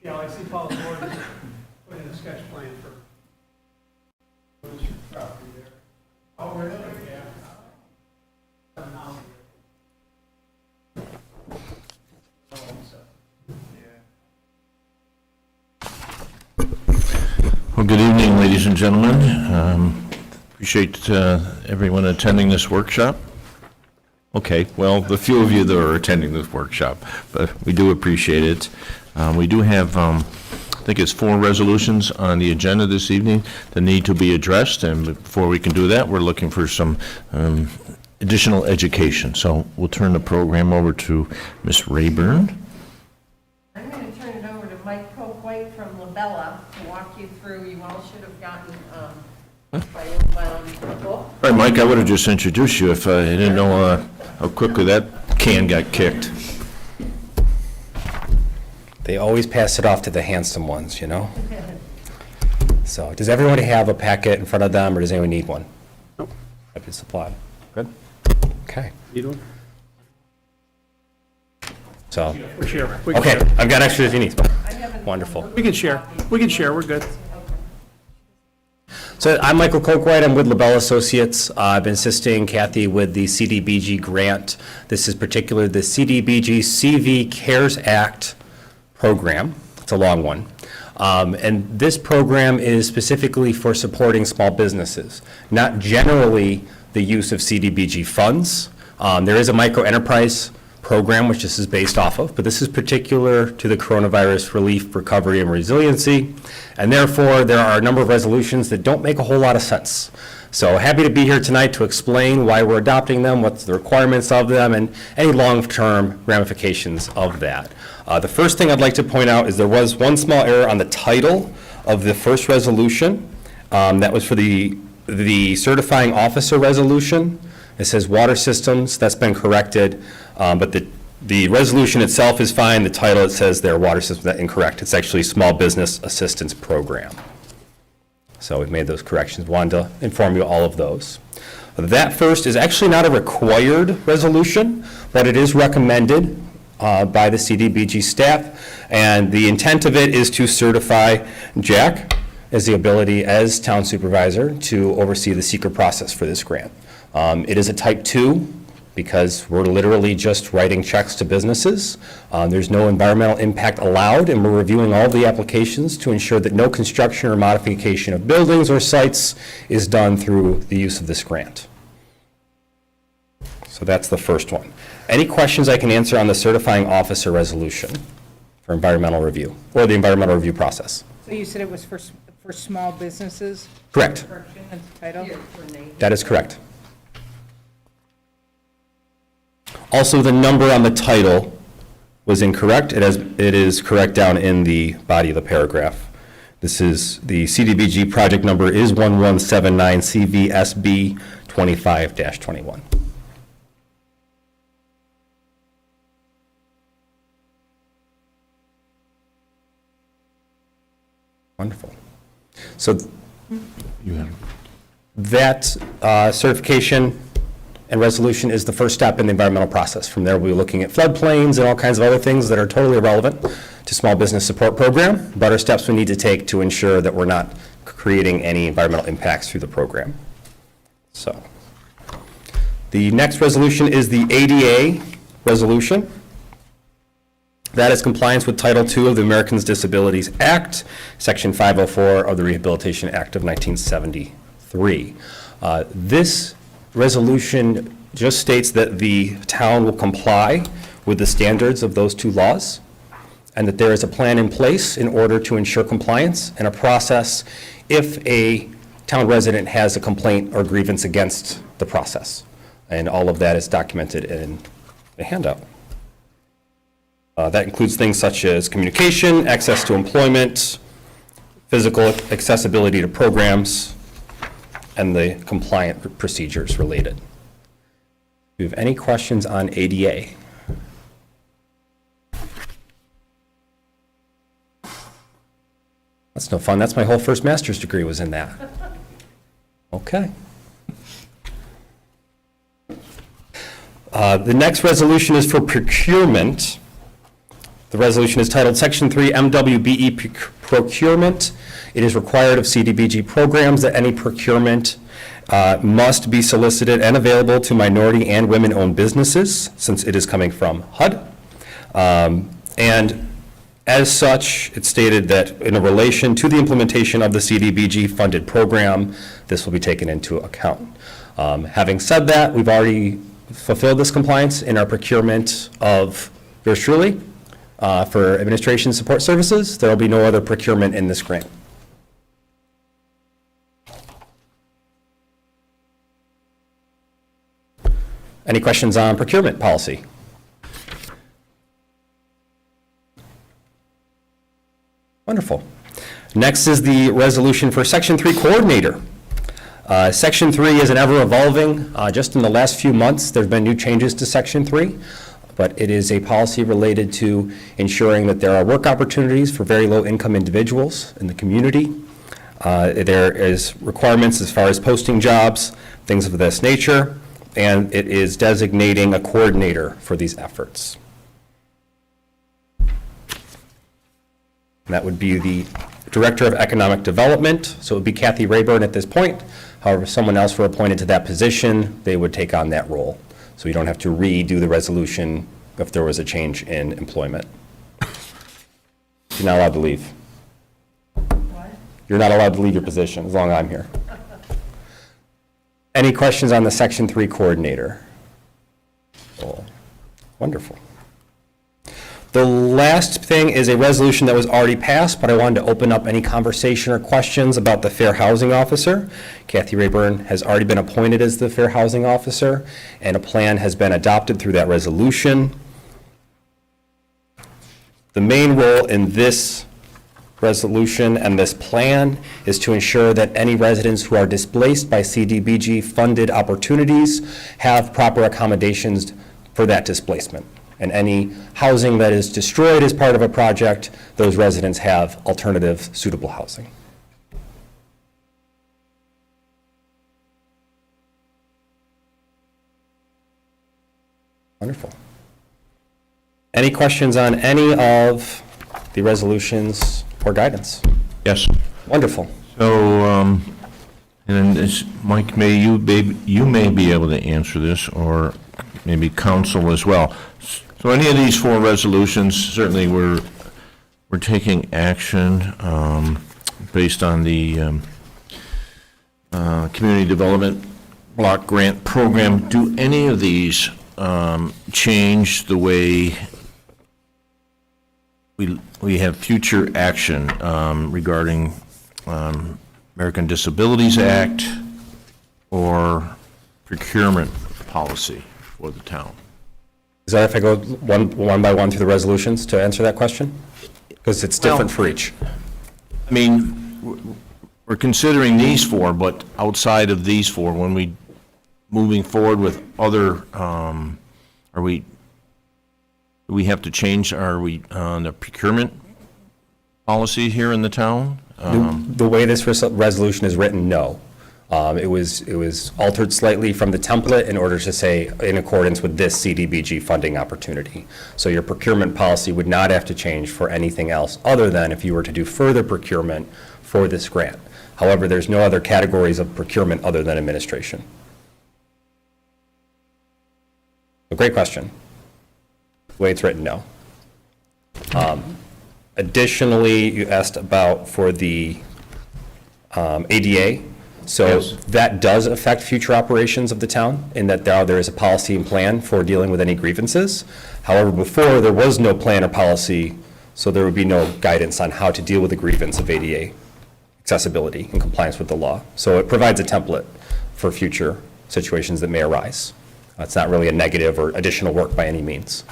Yeah, I see Paul's board put in a sketch plan for what's your property there. Oh, really? Yeah. Well, good evening, ladies and gentlemen. Appreciate everyone attending this workshop. Okay, well, the few of you that are attending this workshop, but we do appreciate it. We do have, I think it's 4 resolutions on the agenda this evening that need to be addressed, and before we can do that, we're looking for some additional education. So we'll turn the program over to Ms. Rayburn. I'm going to turn it over to Mike Coke-White from Labella to walk you through. You all should have gotten a book. All right, Mike, I would have just introduced you if I didn't know how quickly that can got kicked. They always pass it off to the handsome ones, you know? So, does everyone have a packet in front of them, or does anyone need one? Nope. Happy to supply. Good? Okay. Need one? So, We share. We can okay, share. I've got extra if you need. I haven't. Wonderful. We can share. We can share. We're good. So I'm Michael Coke-White. I'm with LaBelle Associates. I've been assisting Kathy with the CDBG grant. This is particularly the CDBG CV CARES Act program. It's a long one. And this program is specifically for supporting small businesses, not generally the use of CDBG funds. There is a micro-enterprise program, which this is based off of, but this is particular to the coronavirus relief, recovery, and resiliency, and therefore there are a number of resolutions that don't make a whole lot of sense. So happy to be here tonight to explain why we're adopting them, what's the requirements of them, and any long-term ramifications of that. The first thing I'd like to point out is there was one small error on the title of the first resolution. That was for the certifying officer resolution. It says water systems. That's been corrected. But the resolution itself is fine. The title, it says there, water systems, that's incorrect. It's actually Small Business Assistance Program. So we've made those corrections. Wanted to inform you all of those. That first is actually not a required resolution, but it is recommended by the CDBG staff. And the intent of it is to certify Jack as the ability as town supervisor to oversee the secret process for this grant. It is a type 2 because we're literally just writing checks to businesses. There's no environmental impact allowed, and we're reviewing all the applications to ensure that no construction or modification of buildings or sites is done through the use of this grant. So that's the first one. Any questions I can answer on the certifying officer resolution for environmental review, or the environmental review process? So you said it was for small businesses? Correct. That's the title? That is correct. Also, the number on the title was incorrect. It is correct down in the body of the paragraph. This is, the CDBG project number is 1179 CVSB 25-21. Wonderful. So You have that certification and resolution is the first step in the environmental process. From there, we'll be looking at floodplains and all kinds of other things that are totally irrelevant to small business support program, but are steps we need to take to ensure that we're not creating any environmental impacts through the program. So, the next resolution is the ADA resolution. That is compliance with Title II of the Americans with Disabilities Act, Section 504 of the Rehabilitation Act of 1973. This resolution just states that the town will comply with the standards of those two laws, and that there is a plan in place in order to ensure compliance and a process if a town resident has a complaint or grievance against the process. And all of that is documented in the handout. That includes things such as communication, access to employment, physical accessibility to programs, and the compliant procedures related. Do you have any questions on ADA? That's no fun. That's my whole first master's degree was in that. Okay. The next resolution is for procurement. The resolution is titled Section 3 MWBE Procurement. It is required of CDBG programs that any procurement must be solicited and available to minority and women-owned businesses, since it is coming from HUD. And as such, it's stated that in relation to the implementation of the CDBG-funded program, this will be taken into account. Having said that, we've already fulfilled this compliance in our procurement of yours truly for administration support services. There will be no other procurement in this grant. Any questions on procurement policy? Wonderful. Next is the resolution for Section 3 coordinator. Section 3 is an ever-evolving. Just in the last few months, there have been new changes to Section 3, but it is a policy related to ensuring that there are work opportunities for very low-income individuals in the community. There is requirements as far as posting jobs, things of this nature, and it is designating a coordinator for these efforts. And that would be the Director of Economic Development, so it would be Kathy Rayburn at this point. However, if someone else were appointed to that position, they would take on that role. So you don't have to redo the resolution if there was a change in employment. You're not allowed to leave. What? You're not allowed to leave your position as long as I'm here. Any questions on the Section 3 coordinator? Oh, wonderful. The last thing is a resolution that was already passed, but I wanted to open up any conversation or questions about the Fair Housing Officer. Kathy Rayburn has already been appointed as the Fair Housing Officer, and a plan has been adopted through that resolution. The main role in this resolution and this plan is to ensure that any residents who are displaced by CDBG-funded opportunities have proper accommodations for that displacement. And any housing that is destroyed as part of a project, those residents have alternative suitable housing. Wonderful. Any questions on any of the resolutions or guidance? Yes. Wonderful. So, and this, Mike, you may be able to answer this, or maybe council as well. So any of these four resolutions, certainly we're taking action based on the Community Development Block Grant Program. Do any of these change the way we have future action regarding American Disabilities Act or procurement policy for the town? Is that if I go one by one through the resolutions to answer that question? Because it's different for each. I mean, we're considering these four, but outside of these four, when we moving forward with other, do we have to change, the procurement policy here in the town? The way this resolution is written, no. It was altered slightly from the template in order to say in accordance with this CDBG funding opportunity. So your procurement policy would not have to change for anything else other than if you were to do further procurement for this grant. However, there's no other categories of procurement other than administration. A great question. The way it's written, no. Additionally, you asked about for the ADA. So Yes. that does affect future operations of the town in that there is a policy and plan for dealing with any grievances. However, before there was no plan or policy, so there would be no guidance on how to deal with the grievance of ADA accessibility in compliance with the law. So it provides a template for future situations that may arise. It's not really a negative or additional work by any means.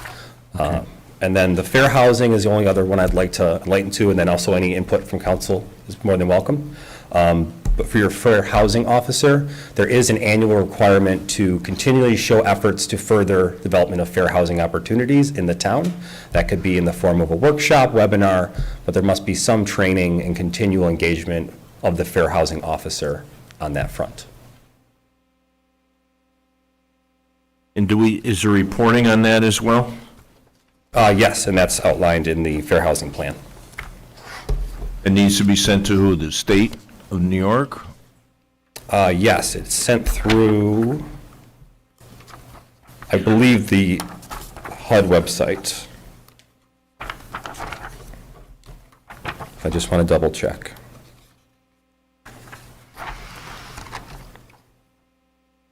And then the fair housing is the only other one I'd like to enlighten to, and then also any input from council is more than welcome. But for your fair housing officer, there is an annual requirement to continually show efforts to further development of fair housing opportunities in the town. That could be in the form of a workshop, webinar, but there must be some training and continual engagement of the fair housing officer on that front. And is there reporting on that as well? Yes, and that's outlined in the Fair Housing Plan. It needs to be sent to who, the state of New York? Yes, it's sent through, I believe, the HUD website. I just want to double check.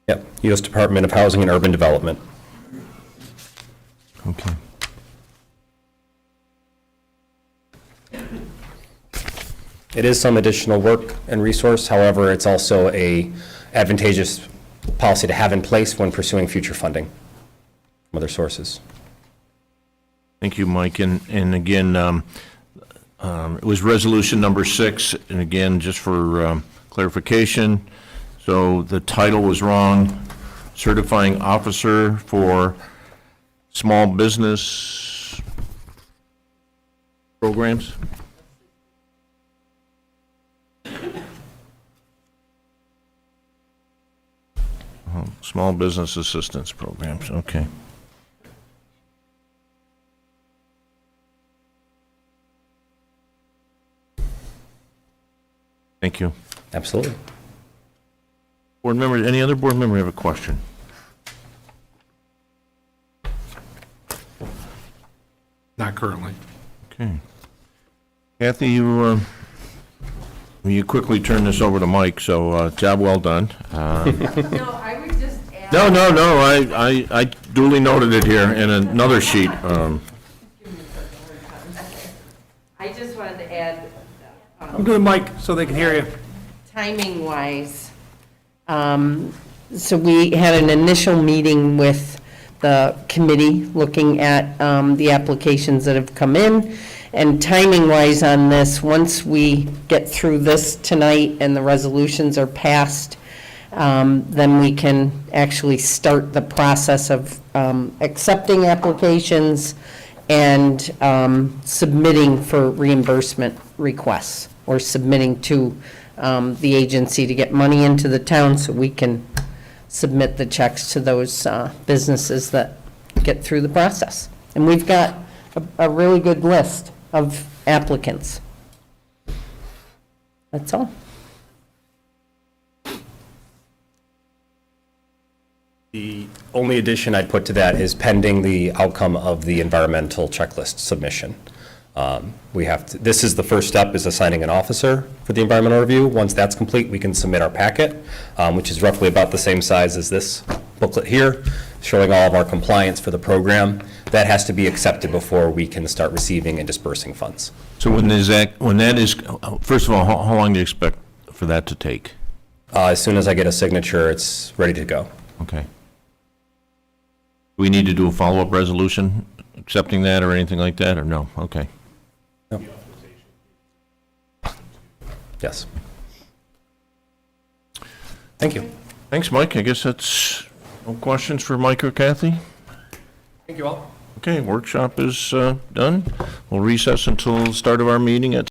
Yep, U.S. Department of Housing and Urban Development. Okay. It is some additional work and resource, however, it's also a advantageous policy to have in place when pursuing future funding from other sources. Thank you, Mike. And again, it was resolution number 6, and again, just for clarification, so the title was wrong, certifying officer for small business programs? Small business assistance programs, okay. Thank you. Absolutely. Board member, any other board member have a question? Not currently. Okay. Kathy, will you quickly turn this over to Mike, so job well done. No, I would just add. No, I duly noted it here in another sheet. I just wanted to add, I'm doing Mike, so they can hear you. timing-wise, so we had an initial meeting with the committee, looking at the applications that have come in, and timing-wise on this, once we get through this tonight and the resolutions are passed, then we can actually start the process of accepting applications and submitting for reimbursement requests, or submitting to the agency to get money into the town so we can submit the checks to those businesses that get through the process. And we've got a really good list of applicants. That's all. The only addition I'd put to that is pending the outcome of the environmental checklist submission. This is the first step, is assigning an officer for the environmental review. Once that's complete, we can submit our packet, which is roughly about the same size as this booklet here, showing all of our compliance for the program. That has to be accepted before we can start receiving and dispersing funds. So when that is, first of all, how long do you expect for that to take? As soon as I get a signature, it's ready to go. Okay. Do we need to do a follow-up resolution accepting that or anything like that, or no? Okay. Yes. Thank you. Thanks, Mike. I guess that's no questions for Mike or Kathy? Thank you all. Okay, workshop is done. We'll recess until the start of our meeting at